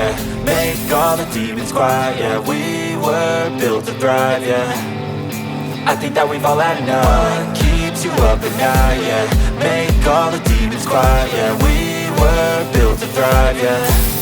yeah. Make all the demons quiet, yeah. We were built to thrive, yeah. I think that we've all had enough. What keeps you up at night, yeah. Make all the demons quiet, yeah. We were built to thrive, yeah.